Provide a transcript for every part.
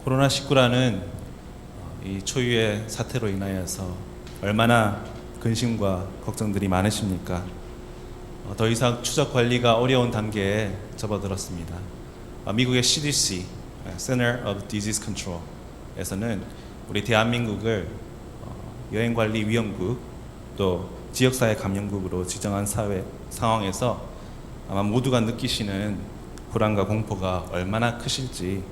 코로나19라는 이 초유의 사태로 인하여서 얼마나 근심과 걱정들이 많으십니까? 더 이상 추적 관리가 어려운 단계에 접어들었습니다. 미국의 CDC, Center of Disease Control에서는 우리 대한민국을 여행관리위험국 또 지역사회 감염국으로 지정한 상황에서 아마 모두가 느끼시는 불안과 공포가 얼마나 크실지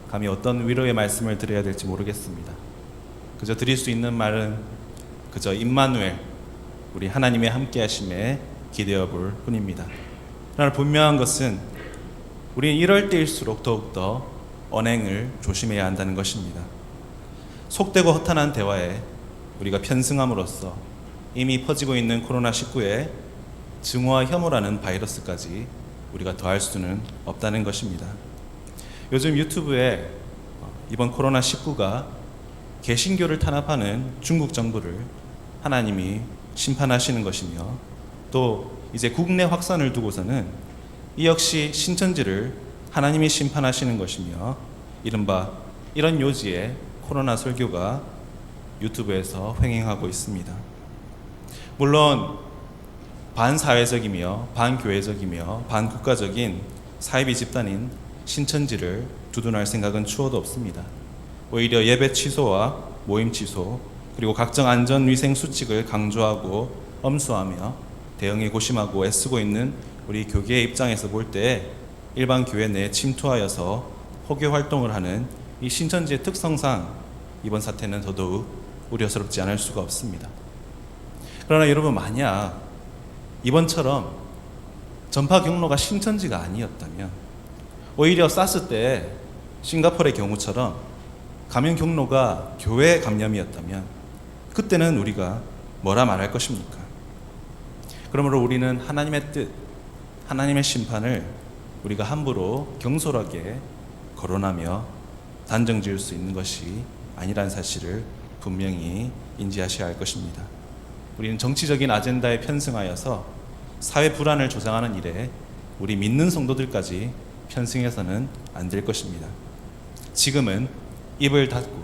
감히 어떤 위로의 말씀을 드려야 될지 모르겠습니다. 그저 드릴 수 있는 말은 그저 임마누엘, 우리 하나님의 함께하심에 기대어 볼 뿐입니다. 그러나 분명한 것은 우리는 이럴 때일수록 더욱더 언행을 조심해야 한다는 것입니다. 속되고 허탄한 대화에 우리가 편승함으로써 이미 퍼지고 있는 코로나19의 증오와 혐오라는 바이러스까지 우리가 더할 수는 없다는 것입니다. 요즘 유튜브에 이번 코로나19가 개신교를 탄압하는 중국 정부를 하나님이 심판하시는 것이며, 또 이제 국내 확산을 두고서는 이 역시 신천지를 하나님이 심판하시는 것이며, 이른바 이런 요지의 코로나 설교가 유튜브에서 횡행하고 있습니다. 물론 반사회적이며 반교회적이며 반국가적인 사이비 집단인 신천지를 두둔할 생각은 추호도 없습니다. 오히려 예배 취소와 모임 취소, 그리고 각종 안전위생 수칙을 강조하고 엄수하며 대응에 고심하고 애쓰고 있는 우리 교계의 입장에서 볼 때 일반 교회 내에 침투하여서 포교 활동을 하는 이 신천지의 특성상 이번 사태는 더더욱 우려스럽지 않을 수가 없습니다. 그러나 여러분, 만약 이번처럼 전파 경로가 신천지가 아니었다면, 오히려 사스 때 싱가포르의 경우처럼 감염 경로가 교회 감염이었다면 그때는 우리가 뭐라 말할 것입니까? 그러므로 우리는 하나님의 뜻, 하나님의 심판을 우리가 함부로 경솔하게 거론하며 단정 지을 수 있는 것이 아니란 사실을 분명히 인지하셔야 할 것입니다. 우리는 정치적인 아젠다에 편승하여서 사회 불안을 조장하는 일에 우리 믿는 성도들까지 편승해서는 안 될 것입니다. 지금은 입을 닫고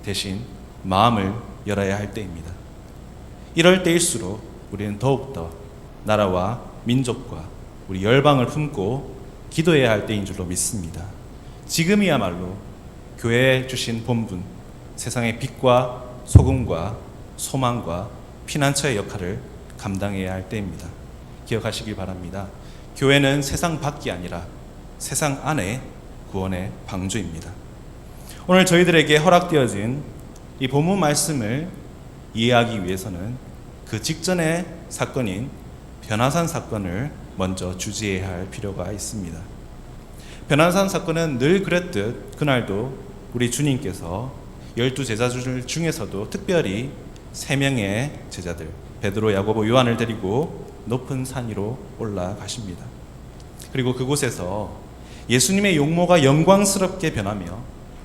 대신 마음을 열어야 할 때입니다. 이럴 때일수록 우리는 더욱더 나라와 민족과 우리 열방을 품고 기도해야 할 때인 줄로 믿습니다. 지금이야말로 교회에 주신 본분, 세상의 빛과 소금과 소망과 피난처의 역할을 감당해야 할 때입니다. 기억하시길 바랍니다. 교회는 세상 밖이 아니라 세상 안의 구원의 방주입니다. 오늘 저희들에게 허락되어진 이 본문 말씀을 이해하기 위해서는 그 직전의 사건인 변화산 사건을 먼저 주지해야 할 필요가 있습니다. 변화산 사건은 늘 그랬듯 그날도 우리 주님께서 12제자들 중에서도 특별히 3명의 제자들, 베드로, 야고보, 요한을 데리고 높은 산 위로 올라가십니다. 그리고 그곳에서 예수님의 용모가 영광스럽게 변하며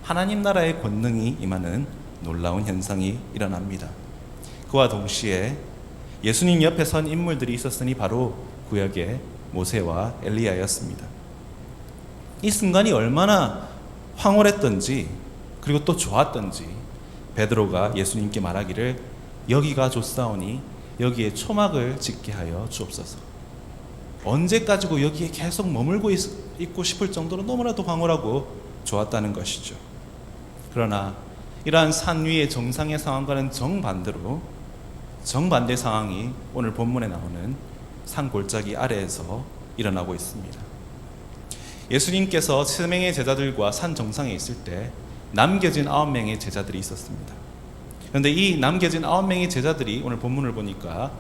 하나님 나라의 권능이 임하는 놀라운 현상이 일어납니다. 그와 동시에 예수님 옆에 선 인물들이 있었으니 바로 구약의 모세와 엘리야였습니다. 이 순간이 얼마나 황홀했던지, 그리고 또 좋았던지 베드로가 예수님께 말하기를 여기가 좋사오니 여기에 초막을 짓게 하여 주옵소서. 언제까지고 여기에 계속 머물고 있고 싶을 정도로 너무나도 황홀하고 좋았다는 것이죠. 그러나 이러한 산 위의 정상의 상황과는 정반대 상황이 오늘 본문에 나오는 산 골짜기 아래에서 일어나고 있습니다. 예수님께서 3명의 제자들과 산 정상에 있을 때 남겨진 9명의 제자들이 있었습니다. 그런데 이 남겨진 9명의 제자들이 오늘 본문을 보니까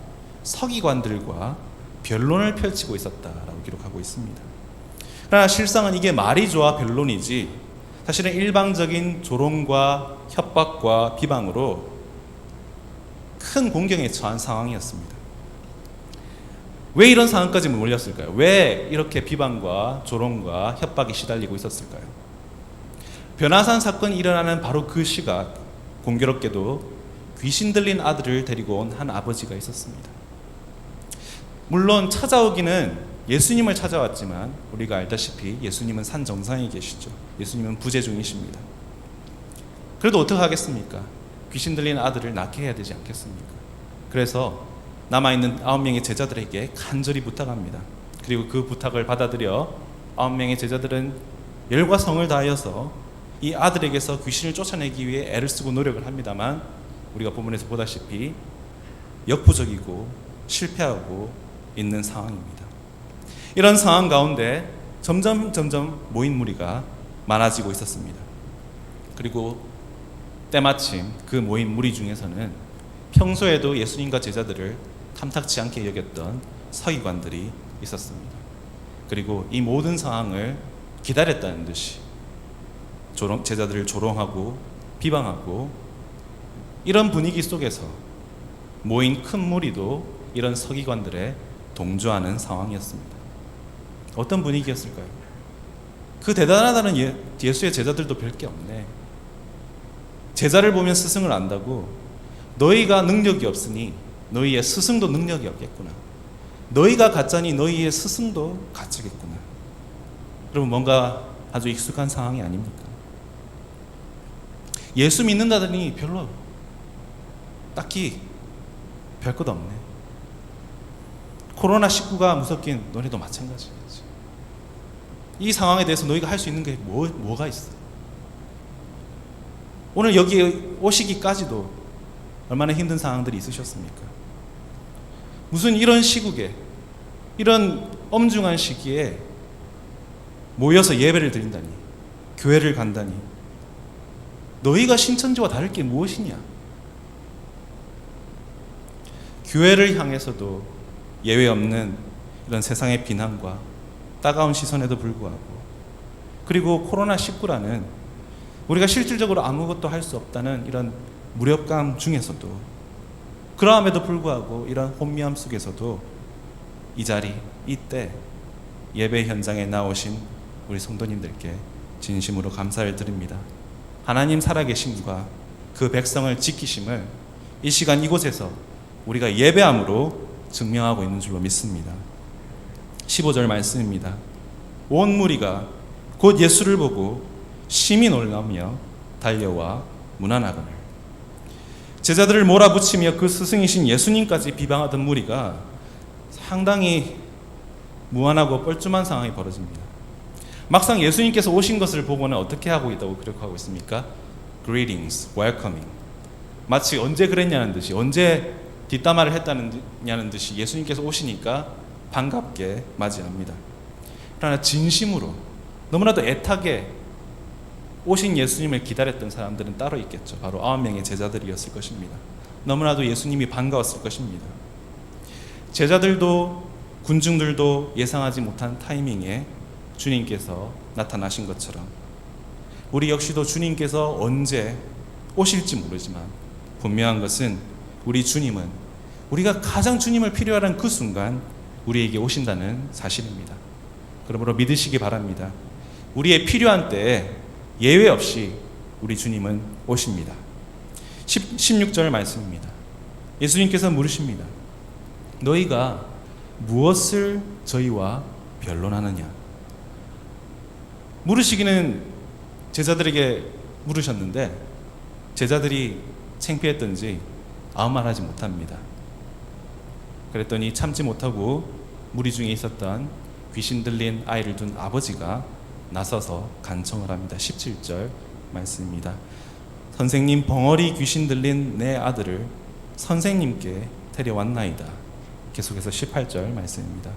서기관들과 변론을 펼치고 있었다라고 기록하고 있습니다. 그러나 실상은 이게 말이 좋아 변론이지 사실은 일방적인 조롱과 협박과 비방으로 큰 공경에 처한 상황이었습니다. 왜 이런 상황까지 몰렸을까요? 왜 이렇게 비방과 조롱과 협박이 시달리고 있었을까요? 변화산 사건이 일어나는 바로 그 시각, 공교롭게도 귀신 들린 아들을 데리고 온 한 아버지가 있었습니다. 물론 찾아오기는 예수님을 찾아왔지만 우리가 알다시피 예수님은 산 정상에 계시죠. 예수님은 부재 중이십니다. 그래도 어떻게 하겠습니까? 귀신 들린 아들을 낳게 해야 되지 않겠습니까? 그래서 남아있는 9명의 제자들에게 간절히 부탁합니다. 그리고 그 부탁을 받아들여 9명의 제자들은 열과 성을 다하여서 이 아들에게서 귀신을 쫓아내기 위해 애를 쓰고 노력을 합니다만, 우리가 본문에서 보다시피 역부족이고 실패하고 있는 상황입니다. 이런 상황 가운데 점점 모인 무리가 많아지고 있었습니다. 그리고 때마침 그 모인 무리 중에서는 평소에도 예수님과 제자들을 탐탁치 않게 여겼던 서기관들이 있었습니다. 그리고 이 모든 상황을 기다렸다는 듯이 제자들을 조롱하고 비방하고, 이런 분위기 속에서 모인 큰 무리도 이런 서기관들에 동조하는 상황이었습니다. 어떤 분위기였을까요? 그 대단하다는 예수의 제자들도 별 게 없네. 제자를 보면 스승을 안다고, 너희가 능력이 없으니 너희의 스승도 능력이 없겠구나. 너희가 가짜니 너희의 스승도 가짜겠구나. 여러분, 뭔가 아주 익숙한 상황이 아닙니까? 예수 믿는다더니 별로 딱히 별 것 없네. 코로나19가 무섭긴 너네도 마찬가지겠지. 이 상황에 대해서 너희가 할 수 있는 게 뭐가 있어? 오늘 여기에 오시기까지도 얼마나 힘든 상황들이 있으셨습니까? 무슨 이런 시국에, 이런 엄중한 시기에 모여서 예배를 드린다니, 교회를 간다니, 너희가 신천지와 다를 게 무엇이냐? 교회를 향해서도 예외 없는 이런 세상의 비난과 따가운 시선에도 불구하고, 그리고 코로나19라는 우리가 실질적으로 아무것도 할 수 없다는 이런 무력감 중에서도, 그러함에도 불구하고 이런 혼미함 속에서도 이 자리, 이때 예배 현장에 나오신 우리 성도님들께 진심으로 감사를 드립니다. 하나님 살아계심과 그 백성을 지키심을 이 시간 이곳에서 우리가 예배함으로 증명하고 있는 줄로 믿습니다. 15절 말씀입니다. 온 무리가 곧 예수를 보고 심히 놀라며 달려와 문안하거늘. 제자들을 몰아붙이며 그 스승이신 예수님까지 비방하던 무리가 상당히 무안하고 뻘쭘한 상황이 벌어집니다. 막상 예수님께서 오신 것을 보고는 어떻게 하고 있다고 기록하고 있습니까? Greetings, welcoming. 마치 언제 그랬냐는 듯이, 언제 뒷담화를 했다느냐는 듯이 예수님께서 오시니까 반갑게 맞이합니다. 그러나 진심으로 너무나도 애타게 오신 예수님을 기다렸던 사람들은 따로 있겠죠. 바로 9명의 제자들이었을 것입니다. 너무나도 예수님이 반가웠을 것입니다. 제자들도 군중들도 예상하지 못한 타이밍에 주님께서 나타나신 것처럼, 우리 역시도 주님께서 언제 오실지 모르지만 분명한 것은 우리 주님은 우리가 가장 주님을 필요하는 그 순간 우리에게 오신다는 사실입니다. 그러므로 믿으시기 바랍니다. 우리의 필요한 때에 예외 없이 우리 주님은 오십니다. 16절 말씀입니다. 예수님께서 물으십니다. 너희가 무엇을 저희와 변론하느냐? 물으시기는 제자들에게 물으셨는데 제자들이 창피했던지 아무 말 하지 못합니다. 그랬더니 참지 못하고 무리 중에 있었던 귀신 들린 아이를 둔 아버지가 나서서 간청을 합니다. 17절 말씀입니다. 선생님, 벙어리 귀신 들린 내 아들을 선생님께 데려왔나이다. 계속해서 18절 말씀입니다.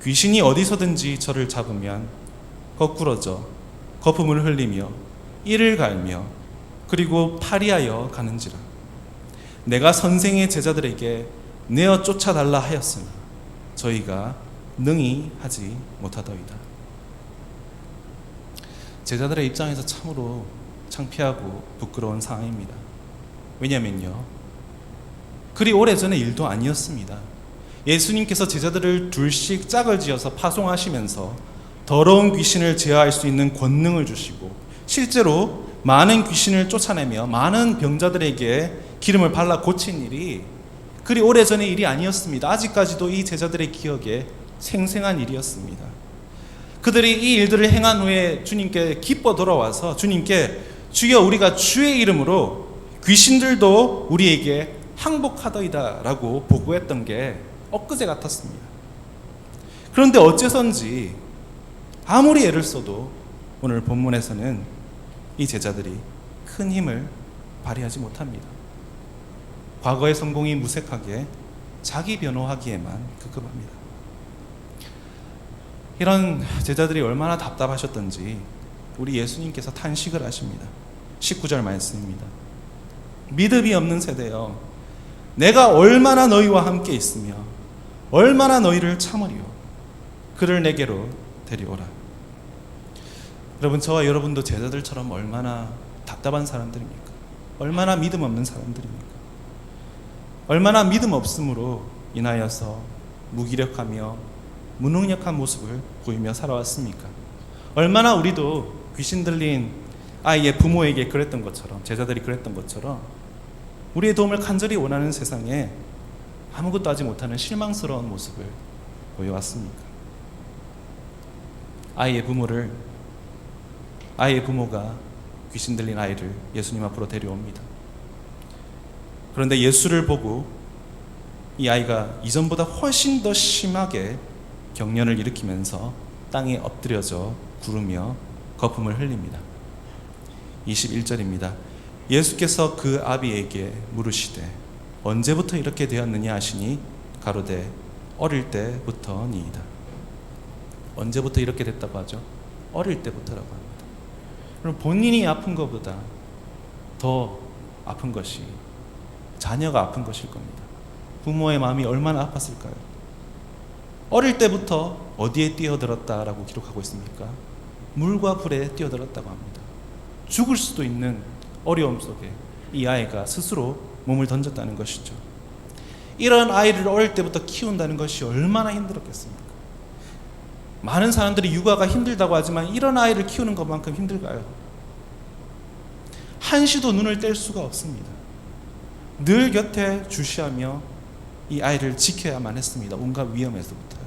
귀신이 어디서든지 저를 잡으면 거꾸러져 거품을 흘리며 이를 갈며 그리고 파리하여 가는지라. 내가 선생의 제자들에게 내어 쫓아달라 하였으나 저희가 능히 하지 못하더이다. 제자들의 입장에서 참으로 창피하고 부끄러운 상황입니다. 왜냐면요, 그리 오래전의 일도 아니었습니다. 예수님께서 제자들을 둘씩 짝을 지어서 파송하시면서 더러운 귀신을 제어할 수 있는 권능을 주시고 실제로 많은 귀신을 쫓아내며 많은 병자들에게 기름을 발라 고친 일이 그리 오래전의 일이 아니었습니다. 아직까지도 이 제자들의 기억에 생생한 일이었습니다. 그들이 이 일들을 행한 후에 주님께 기뻐 돌아와서 주님께 주여 우리가 주의 이름으로 귀신들도 우리에게 항복하더이다 라고 보고했던 게 엊그제 같았습니다. 그런데 어째선지 아무리 애를 써도 오늘 본문에서는 이 제자들이 큰 힘을 발휘하지 못합니다. 과거의 성공이 무색하게 자기 변호하기에만 급급합니다. 이런 제자들이 얼마나 답답하셨던지 우리 예수님께서 탄식을 하십니다. 19절 말씀입니다. 믿음이 없는 세대여, 내가 얼마나 너희와 함께 있으며 얼마나 너희를 참으리요. 그를 내게로 데려오라. 여러분, 저와 여러분도 제자들처럼 얼마나 답답한 사람들입니까? 얼마나 믿음 없는 사람들입니까? 얼마나 믿음 없음으로 인하여서 무기력하며 무능력한 모습을 보이며 살아왔습니까? 얼마나 우리도 귀신 들린 아이의 부모에게 그랬던 것처럼, 제자들이 그랬던 것처럼 우리의 도움을 간절히 원하는 세상에 아무것도 하지 못하는 실망스러운 모습을 보여왔습니까? 아이의 부모가 귀신 들린 아이를 예수님 앞으로 데려옵니다. 그런데 예수를 보고 이 아이가 이전보다 훨씬 더 심하게 경련을 일으키면서 땅에 엎드려져 구르며 거품을 흘립니다. 21절입니다. 예수께서 그 아비에게 물으시되 언제부터 이렇게 되었느냐 하시니 가로되 어릴 때부터니이다. 언제부터 이렇게 됐다고 하죠? 어릴 때부터라고 합니다. 그럼 본인이 아픈 것보다 더 아픈 것이 자녀가 아픈 것일 겁니다. 부모의 마음이 얼마나 아팠을까요? 어릴 때부터 어디에 뛰어들었다라고 기록하고 있습니까? 물과 불에 뛰어들었다고 합니다. 죽을 수도 있는 어려움 속에 이 아이가 스스로 몸을 던졌다는 것이죠. 이런 아이를 어릴 때부터 키운다는 것이 얼마나 힘들었겠습니까? 많은 사람들이 육아가 힘들다고 하지만 이런 아이를 키우는 것만큼 힘들까요? 한시도 눈을 뗄 수가 없습니다. 늘 곁에 주시하며 이 아이를 지켜야만 했습니다. 온갖 위험에서부터.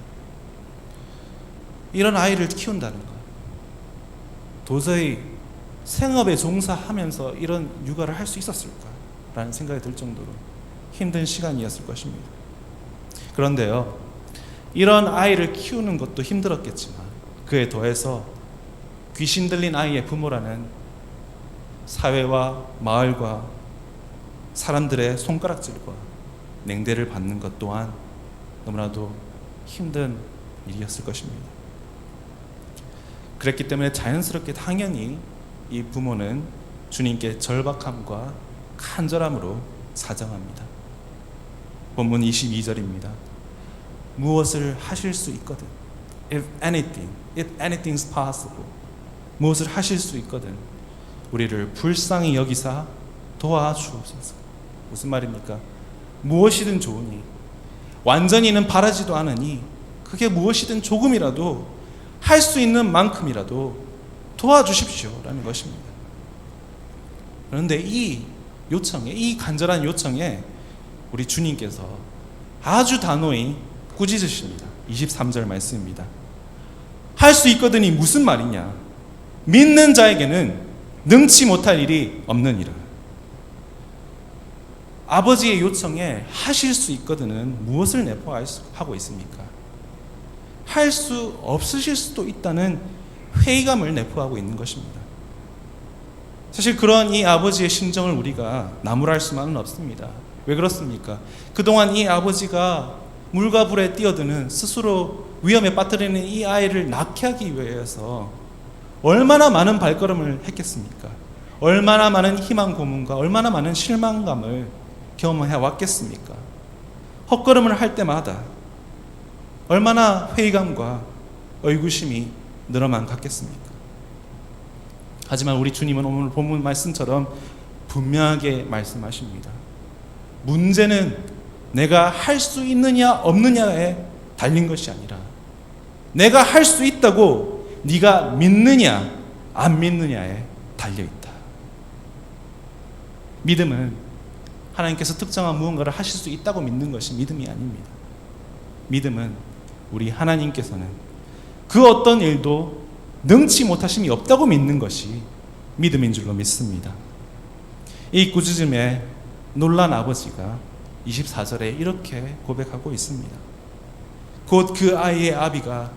이런 아이를 키운다는 것, 도저히 생업에 종사하면서 이런 육아를 할 수 있었을까? 라는 생각이 들 정도로 힘든 시간이었을 것입니다. 그런데요, 이런 아이를 키우는 것도 힘들었겠지만 그에 더해서 귀신 들린 아이의 부모라는 사회와 마을과 사람들의 손가락질과 냉대를 받는 것 또한 너무나도 힘든 일이었을 것입니다. 그랬기 때문에 자연스럽게 당연히 이 부모는 주님께 절박함과 간절함으로 사정합니다. 본문 22절입니다. 무엇을 하실 수 있거든, if anything's possible, 무엇을 하실 수 있거든 우리를 불쌍히 여기사 도와주옵소서. 무슨 말입니까? 무엇이든 좋으니, 완전히는 바라지도 않으니 그게 무엇이든 조금이라도 할 수 있는 만큼이라도 도와주십시오 라는 것입니다. 그런데 이 요청에, 이 간절한 요청에 우리 주님께서 아주 단호히 꾸짖으십니다. 23절 말씀입니다. 할 수 있거든이 무슨 말이냐? 믿는 자에게는 능치 못할 일이 없느니라. 아버지의 요청에 하실 수 있거든은 무엇을 내포하고 있습니까? 할 수 없으실 수도 있다는 회의감을 내포하고 있는 것입니다. 사실 그런 이 아버지의 심정을 우리가 나무랄 수만은 없습니다. 왜 그렇습니까? 그동안 이 아버지가 물과 불에 뛰어드는, 스스로 위험에 빠뜨리는 이 아이를 낳게 하기 위해서 얼마나 많은 발걸음을 했겠습니까? 얼마나 많은 희망 고문과 얼마나 많은 실망감을 경험해 왔겠습니까? 헛걸음을 할 때마다 얼마나 회의감과 의구심이 늘어만 갔겠습니까? 하지만 우리 주님은 오늘 본문 말씀처럼 분명하게 말씀하십니다. 문제는 내가 할 수 있느냐 없느냐에 달린 것이 아니라 내가 할 수 있다고 네가 믿느냐 안 믿느냐에 달려있다. 믿음은 하나님께서 특정한 무언가를 하실 수 있다고 믿는 것이 믿음이 아닙니다. 믿음은 우리 하나님께서는 그 어떤 일도 능치 못하심이 없다고 믿는 것이 믿음인 줄로 믿습니다. 이 꾸짖음에 놀란 아버지가 24절에 이렇게 고백하고 있습니다. 곧 그 아이의 아비가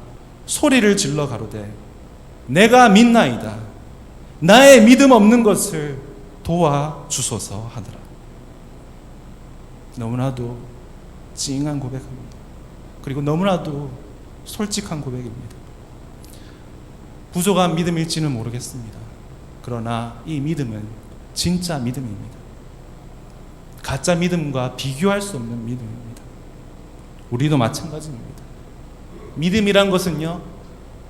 소리를 질러 가로되 내가 믿나이다. 나의 믿음 없는 것을 도와주소서 하더라. 너무나도 찡한 고백입니다. 그리고 너무나도 솔직한 고백입니다. 부족한 믿음일지는 모르겠습니다. 그러나 이 믿음은 진짜 믿음입니다. 가짜 믿음과 비교할 수 없는 믿음입니다. 우리도 마찬가지입니다. 믿음이란 것은요,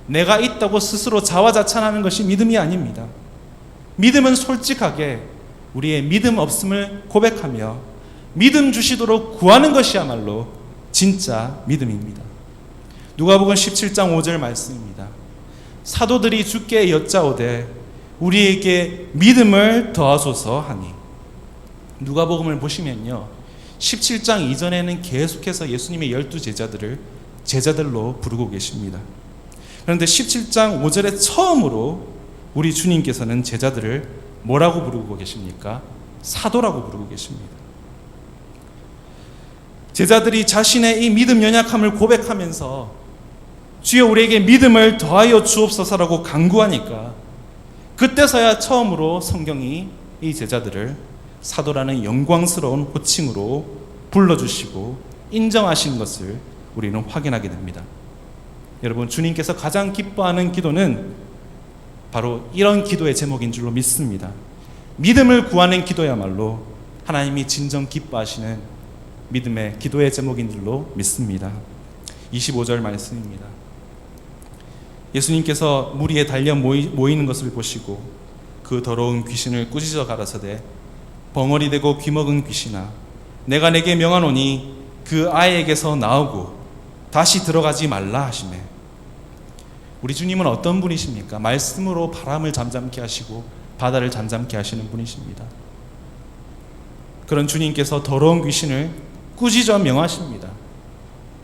내가 있다고 스스로 자화자찬하는 것이 믿음이 아닙니다. 믿음은 솔직하게 우리의 믿음 없음을 고백하며 믿음 주시도록 구하는 것이야말로 진짜 믿음입니다. 누가복음 17장 5절 말씀입니다. 사도들이 주께 여짜오되 우리에게 믿음을 더하소서 하니. 누가복음을 보시면요, 17장 이전에는 계속해서 예수님의 12제자들을 제자들로 부르고 계십니다. 그런데 17장 5절에 처음으로 우리 주님께서는 제자들을 뭐라고 부르고 계십니까? 사도라고 부르고 계십니다. 제자들이 자신의 이 믿음 연약함을 고백하면서 주여 우리에게 믿음을 더하여 주옵소서라고 간구하니까 그때서야 처음으로 성경이 이 제자들을 사도라는 영광스러운 호칭으로 불러주시고 인정하신 것을 우리는 확인하게 됩니다. 여러분, 주님께서 가장 기뻐하는 기도는 바로 이런 기도의 제목인 줄로 믿습니다. 믿음을 구하는 기도야말로 하나님이 진정 기뻐하시는 믿음의 기도의 제목인 줄로 믿습니다. 25절 말씀입니다. 예수님께서 무리에 달려 모이는 것을 보시고 그 더러운 귀신을 꾸짖어 가라사대 벙어리 되고 귀먹은 귀신아 내가 내게 명하노니 그 아이에게서 나오고 다시 들어가지 말라 하시매. 우리 주님은 어떤 분이십니까? 말씀으로 바람을 잠잠케 하시고 바다를 잠잠케 하시는 분이십니다. 그런 주님께서 더러운 귀신을 꾸짖어 명하십니다.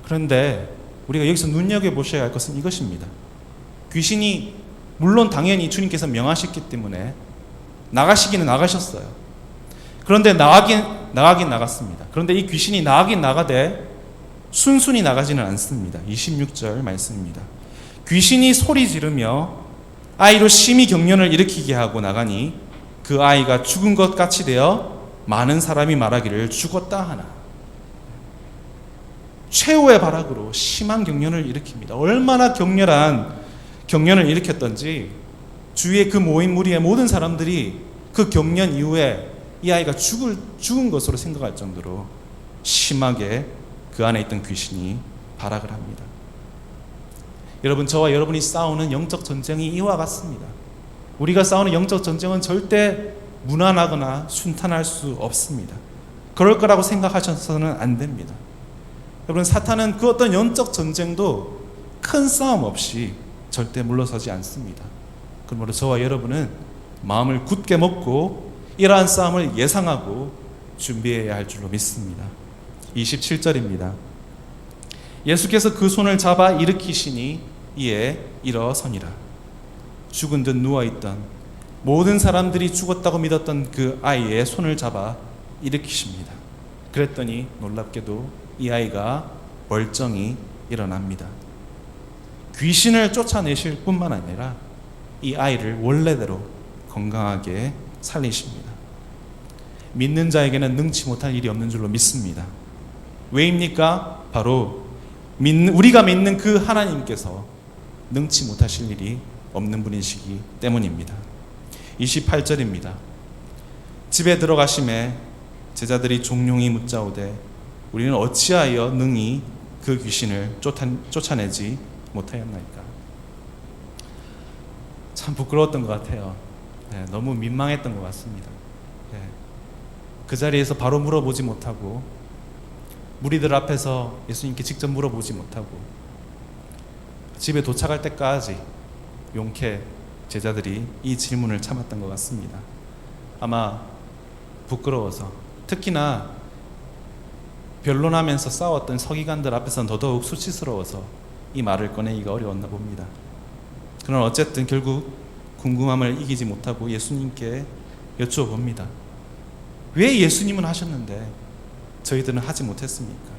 그런데 우리가 여기서 눈여겨보셔야 할 것은 이것입니다. 귀신이 물론 당연히 주님께서 명하셨기 때문에 나가시기는 나가셨어요. 그런데 나가긴 나갔습니다. 그런데 이 귀신이 나가긴 나가되 순순히 나가지는 않습니다. 26절 말씀입니다. 귀신이 소리 지르며 아이로 심히 경련을 일으키게 하고 나가니 그 아이가 죽은 것 같이 되어 많은 사람이 말하기를 죽었다 하나. 최후의 발악으로 심한 경련을 일으킵니다. 얼마나 격렬한 경련을 일으켰던지 주위의 그 모인 무리의 모든 사람들이 그 경련 이후에 이 아이가 죽은 것으로 생각할 정도로 심하게 그 안에 있던 귀신이 발악을 합니다. 여러분, 저와 여러분이 싸우는 영적 전쟁이 이와 같습니다. 우리가 싸우는 영적 전쟁은 절대 무난하거나 순탄할 수 없습니다. 그럴 거라고 생각하셔서는 안 됩니다. 여러분, 사탄은 그 어떤 영적 전쟁도 큰 싸움 없이 절대 물러서지 않습니다. 그러므로 저와 여러분은 마음을 굳게 먹고 이러한 싸움을 예상하고 준비해야 할 줄로 믿습니다. 27절입니다. 예수께서 그 손을 잡아 일으키시니 이에 일어서니라. 죽은 듯 누워있던 모든 사람들이 죽었다고 믿었던 그 아이의 손을 잡아 일으키십니다. 그랬더니 놀랍게도 이 아이가 멀쩡히 일어납니다. 귀신을 쫓아내실 뿐만 아니라 이 아이를 원래대로 건강하게 살리십니다. 믿는 자에게는 능치 못할 일이 없는 줄로 믿습니다. 왜입니까? 바로 우리가 믿는 그 하나님께서 능치 못하실 일이 없는 분이시기 때문입니다. 28절입니다. 집에 들어가심에 제자들이 종용이 묻자오되 우리는 어찌하여 능히 그 귀신을 쫓아내지 못하였나이까. 참 부끄러웠던 것 같아요. 너무 민망했던 것 같습니다. 그 자리에서 바로 물어보지 못하고 무리들 앞에서 예수님께 직접 물어보지 못하고 집에 도착할 때까지 용케 제자들이 이 질문을 참았던 것 같습니다. 아마 부끄러워서, 특히나 변론하면서 싸웠던 서기관들 앞에서는 더더욱 수치스러워서 이 말을 꺼내기가 어려웠나 봅니다. 그러나 어쨌든 결국 궁금함을 이기지 못하고 예수님께 여쭈어봅니다. 왜 예수님은 하셨는데 저희들은 하지 못했습니까?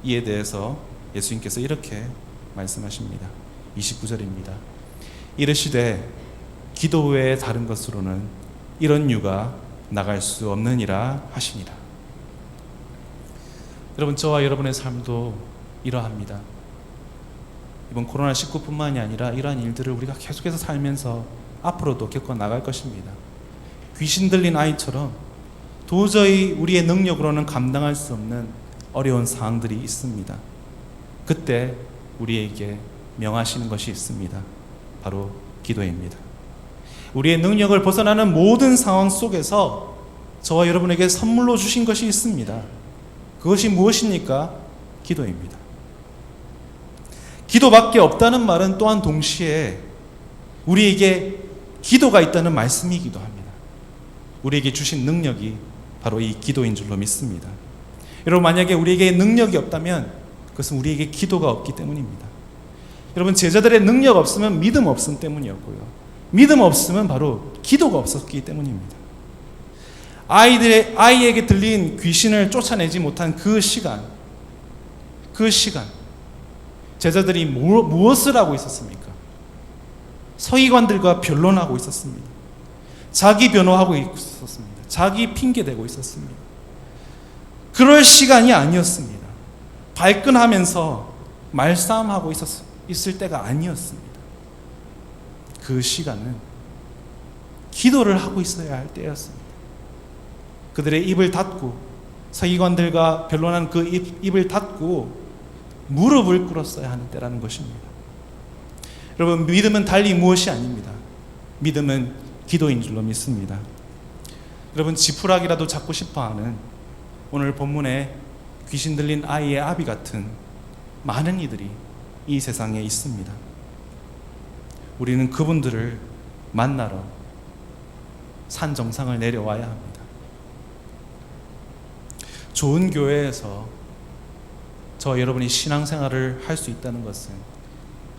이에 대해서 예수님께서 이렇게 말씀하십니다. 29절입니다. 이르시되 기도 외에 다른 것으로는 이런 유가 나갈 수 없느니라 하시니라. 여러분, 저와 여러분의 삶도 이러합니다. 이번 코로나19뿐만이 아니라 이러한 일들을 우리가 계속해서 살면서 앞으로도 겪어 나갈 것입니다. 귀신 들린 아이처럼 도저히 우리의 능력으로는 감당할 수 없는 어려운 상황들이 있습니다. 그때 우리에게 명하시는 것이 있습니다. 바로 기도입니다. 우리의 능력을 벗어나는 모든 상황 속에서 저와 여러분에게 선물로 주신 것이 있습니다. 그것이 무엇입니까? 기도입니다. 기도밖에 없다는 말은 또한 동시에 우리에게 기도가 있다는 말씀이기도 합니다. 우리에게 주신 능력이 바로 이 기도인 줄로 믿습니다. 여러분, 만약에 우리에게 능력이 없다면 그것은 우리에게 기도가 없기 때문입니다. 여러분, 제자들의 능력 없으면 믿음 없음 때문이었고요. 믿음 없음은 바로 기도가 없었기 때문입니다. 아이에게 들린 귀신을 쫓아내지 못한 그 시간, 제자들이 무엇을 하고 있었습니까? 서기관들과 변론하고 있었습니다. 자기 변호하고 있었습니다. 자기 핑계대고 있었습니다. 그럴 시간이 아니었습니다. 발끈하면서 말싸움하고 있을 때가 아니었습니다. 그 시간은 기도를 하고 있어야 할 때였습니다. 그들의 입을 닫고, 서기관들과 변론한 그 입을 닫고 무릎을 꿇었어야 하는 때라는 것입니다. 여러분, 믿음은 달리 무엇이 아닙니다. 믿음은 기도인 줄로 믿습니다. 여러분, 지푸라기라도 잡고 싶어하는 오늘 본문에 귀신 들린 아이의 아비 같은 많은 이들이 이 세상에 있습니다. 우리는 그분들을 만나러 산 정상을 내려와야 합니다. 좋은 교회에서 저 여러분이 신앙생활을 할 수 있다는 것은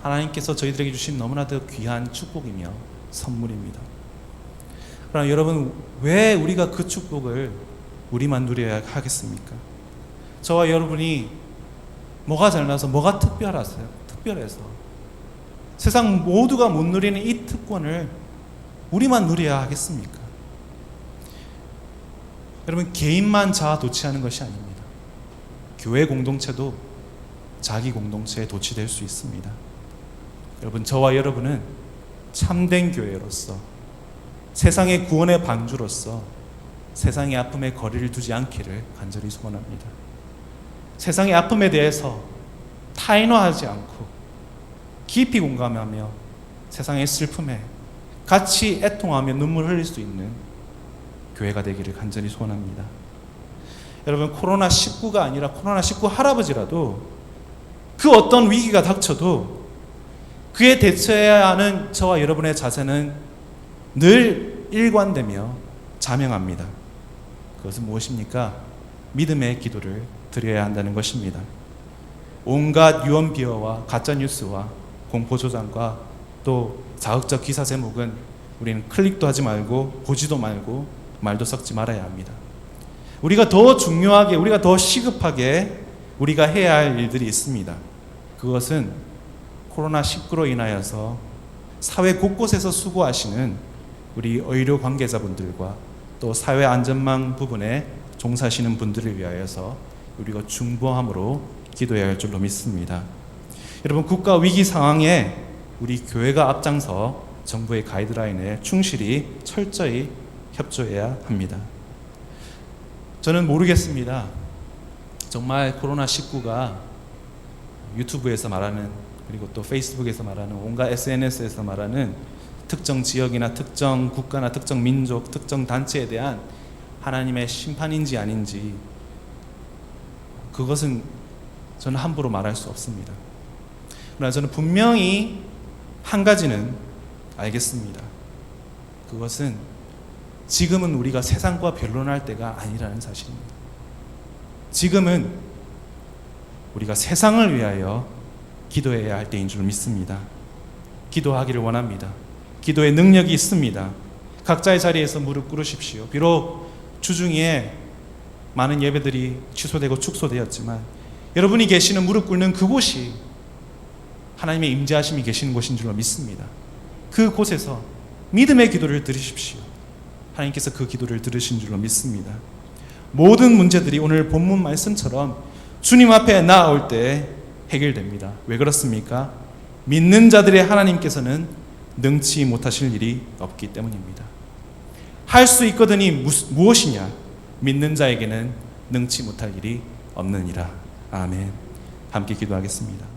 하나님께서 저희들에게 주신 너무나도 귀한 축복이며 선물입니다. 그러나 여러분, 왜 우리가 그 축복을 우리만 누려야 하겠습니까? 저와 여러분이 뭐가 잘나서, 뭐가 특별해서 세상 모두가 못 누리는 이 특권을 우리만 누려야 하겠습니까? 여러분, 개인만 자아도취하는 것이 아닙니다. 교회 공동체도 자기 공동체에 도취될 수 있습니다. 여러분, 저와 여러분은 참된 교회로서, 세상의 구원의 방주로서 세상의 아픔에 거리를 두지 않기를 간절히 소원합니다. 세상의 아픔에 대해서 타인화하지 않고 깊이 공감하며 세상의 슬픔에 같이 애통하며 눈물 흘릴 수 있는 교회가 되기를 간절히 소원합니다. 여러분, 코로나19가 아니라 코로나19 할아버지라도 그 어떤 위기가 닥쳐도 그에 대처해야 하는 저와 여러분의 자세는 늘 일관되며 자명합니다. 그것은 무엇입니까? 믿음의 기도를 드려야 한다는 것입니다. 온갖 유언 비어와 가짜뉴스와 공포조장과 또 자극적 기사 제목은 우리는 클릭도 하지 말고 보지도 말고 말도 섞지 말아야 합니다. 우리가 더 중요하게, 우리가 더 시급하게 우리가 해야 할 일들이 있습니다. 그것은 코로나19로 인하여서 사회 곳곳에서 수고하시는 우리 의료 관계자분들과 또 사회 안전망 부분에 종사하시는 분들을 위하여서 우리가 중보함으로 기도해야 할 줄로 믿습니다. 여러분, 국가 위기 상황에 우리 교회가 앞장서 정부의 가이드라인에 충실히 철저히 협조해야 합니다. 저는 모르겠습니다. 정말 코로나19가 유튜브에서 말하는, 그리고 또 페이스북에서 말하는, 온갖 SNS에서 말하는 특정 지역이나 특정 국가나 특정 민족, 특정 단체에 대한 하나님의 심판인지 아닌지, 그것은 저는 함부로 말할 수 없습니다. 그러나 저는 분명히 한 가지는 알겠습니다. 그것은 지금은 우리가 세상과 변론할 때가 아니라는 사실입니다. 지금은 우리가 세상을 위하여 기도해야 할 때인 줄 믿습니다. 기도하기를 원합니다. 기도의 능력이 있습니다. 각자의 자리에서 무릎 꿇으십시오. 비록 주중에 많은 예배들이 취소되고 축소되었지만 여러분이 계시는 무릎 꿇는 그곳이 하나님의 임재하심이 계시는 곳인 줄로 믿습니다. 그곳에서 믿음의 기도를 드리십시오. 하나님께서 그 기도를 들으신 줄로 믿습니다. 모든 문제들이 오늘 본문 말씀처럼 주님 앞에 나아올 때 해결됩니다. 왜 그렇습니까? 믿는 자들의 하나님께서는 능치 못하실 일이 없기 때문입니다. 할 수 있거든이 무엇이냐? 믿는 자에게는 능치 못할 일이 없느니라. 아멘. 함께 기도하겠습니다.